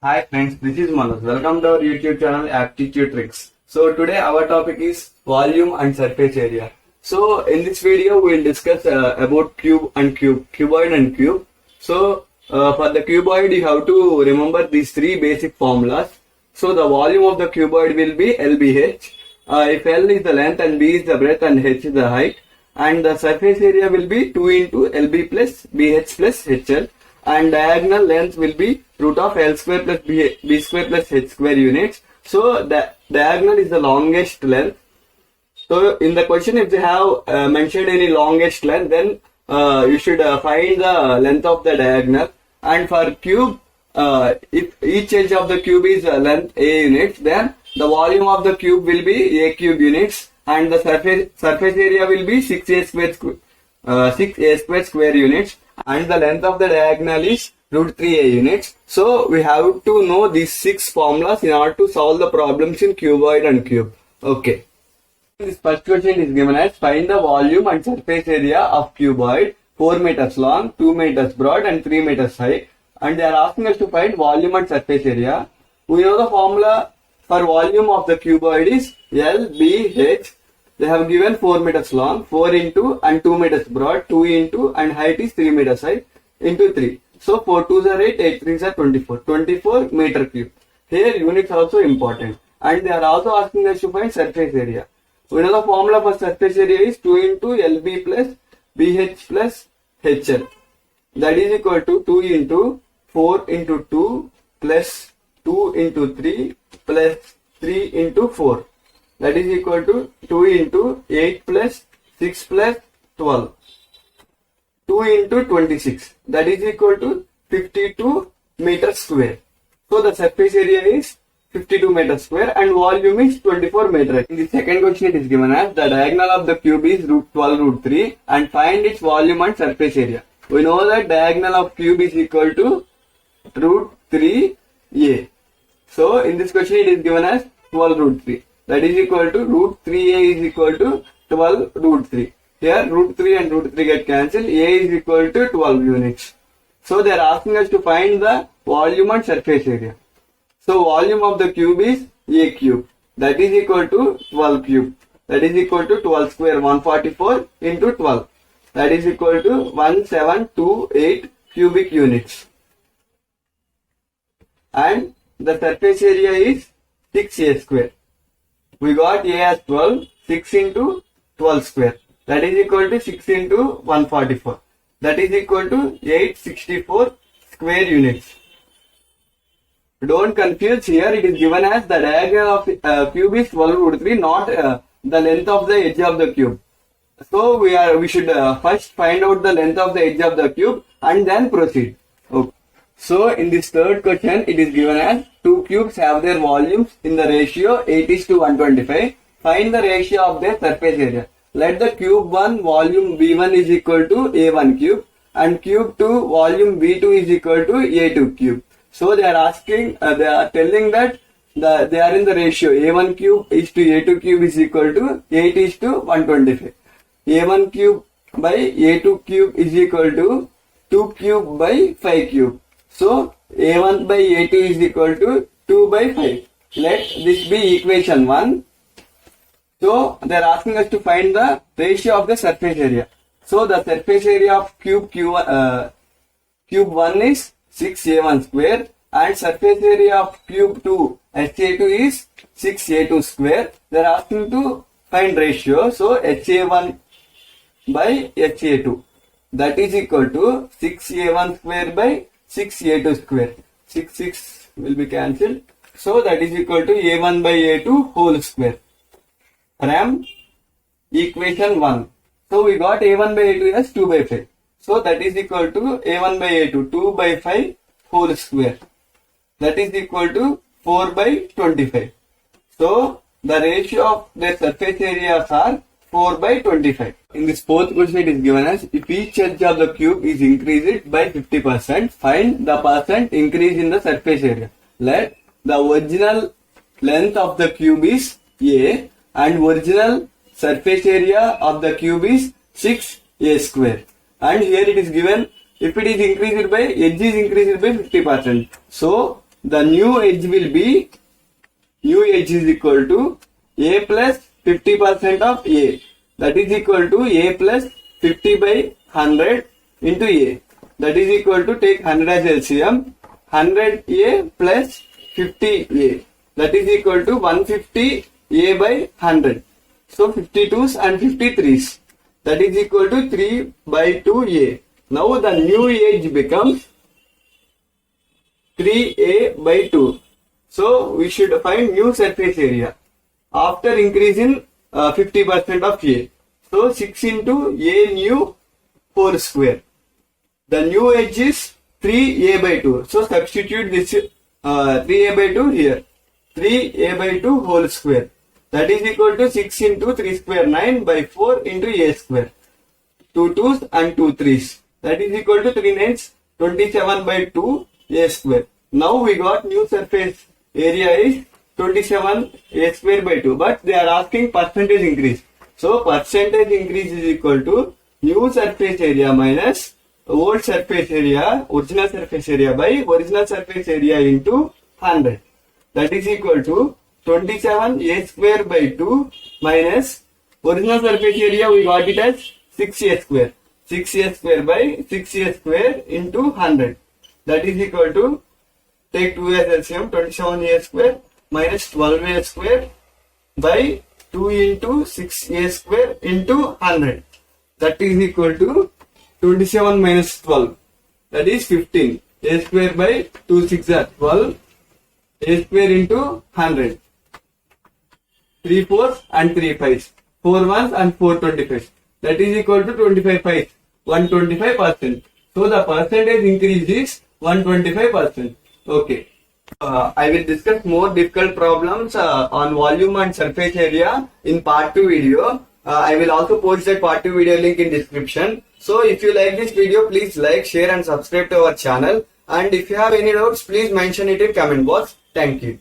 Hi friends, this is Manoj. Welcome to our YouTube channel Aptitude Tricks. So today our topic is volume and surface area. So in this video we will discuss about cuboid and cube. So for the cuboid you have to remember these three basic formulas. So the volume of the cuboid will be LBH. If L is the length and B is the breadth and H is the height. And the surface area will be 2 into LB plus BH plus HL. And diagonal length will be root of L square plus B square plus H square units. So the diagonal is the longest length. So in the question if they have mentioned any longest length, then you should find the length of the diagonal. And for cube, if each edge of the cube is length A units, then the volume of the cube will be A cube units, and the surface area will be 6A square square units, and the length of the diagonal is root 3A units. So we have to know these 6 formulas in order to solve the problems in cuboid and cube. Okay. This first question is given as find the volume and surface area of cuboid 4 meters long, 2 meters broad and 3 meters high, and they are asking us to find volume and surface area. We know the formula for volume of the cuboid is LBH. They have given 4 meters long, 4 into and 2 meters broad, 2 into and height is 3 meters high into 3. So 4 2s are 8, 8 3s are 24. 24 meter cube. Here units also important. And they are also asking us to find surface area. We know the formula for surface area is 2 into LB plus BH plus HL. That is equal to 2 into 4 into 2 plus 2 into 3 plus 3 into 4. That is equal to 2 into 8 plus 6 plus 12. 2 into 26. That is equal to 52 meters square. So the surface area is 52 meters square and volume is 24 meters. In the second question it is given as the diagonal of the cube is root 12 root 3 and find its volume and surface area. We know that diagonal of cube is equal to root 3a. So in this question it is given as 12 root 3. That is equal to root 3a is equal to 12 root 3. Here root 3 and root 3 get cancelled. A is equal to 12 units. So they are asking us to find the volume and surface area. So volume of the cube is A cube. That is equal to 12 cube. That is equal to 12 square 144 into 12. That is equal to 1728 cubic units. And the surface area is 6A square. We got A as 12, 6 into 12 square. That is equal to 6 into 144. That is equal to 864 square units. Don't confuse here. It is given as the diagonal of cube is 12 root 3, not the length of the edge of the cube. So we should first find out the length of the edge of the cube and then proceed. Okay. So in this third question, it is given as two cubes have their volumes in the ratio 8:125. Find the ratio of their surface area. Let the cube 1 volume V1 is equal to A1 cube and cube 2 volume V2 is equal to A2 cube. So they are asking, they are telling that they are in the ratio A1 cube is to A2 cube is equal to 8:125. A1 cube by A2 cube is equal to 2 cube by 5 cube. So A1 by A2 is equal to 2 by 5. Let this be equation 1. So they are asking us to find the ratio of the surface area. So the surface area of cube 1 is 6A1 square and surface area of cube 2 HA2 is 6A2 square. They are asking to find ratio. So HA1 by HA2, that is equal to 6A1 square by 6A2 square. 6 will be cancelled. So that is equal to A1 by A2 whole square from equation 1. So we got A1 by A2 as 2 by 5. So that is equal to A1 by A2 2 by 5 whole square. That is equal to 4 by 25. So the ratio of the surface areas are 4 by 25. In this fourth question it is given as if each edge of the cube is increased by 50%, find the percent increase in the surface area. Let the original length of the cube is A and original surface area of the cube is 6A square. And here it is given if it is increased by, edge is increased by 50%. So the new edge will be, new edge is equal to A plus 50% of A. That is equal to A plus 50 by 100 into A. That is equal to, take 100 as LCM, 100A plus 50A. That is equal to 150A by 100. So 52s and 53s. That is equal to 3 by 2A. Now the new edge becomes 3A by 2. So we should find new surface area after increasing 50% of A. So 6 into A new whole square. The new edge is 3A by 2. So substitute this 3A by 2 here. 3A by 2 whole square. That is equal to 6 into 3 square 9 by 4 into A square. 2 2s and 2 3s. That is equal to 3 9s 27 by 2 A square. Now we got new surface area is 27 A square by 2. But they are asking percentage increase. So percentage increase is equal to new surface area minus old surface area, original surface area by original surface area into 100. That is equal to 27 A square by 2 minus original surface area, we got it as 6A square. 6A square by 6A square into 100. That is equal to, take 2 as LCM, 27A square minus 12A square by 2 into 6A square into 100. That is equal to 27 minus 12. That is 15. A square by 2 6 are 12. A square into 100. 3 4s and 3 5s. 4 1s and 4 25s. That is equal to 25 5s. 125%. So the percentage increase is 125%. Okay. I will discuss more difficult problems on volume and surface area in part 2 video. I will also post that part 2 video link in description. So if you like this video, please like, share and subscribe to our channel. And if you have any doubts, please mention it in comment box. Thank you.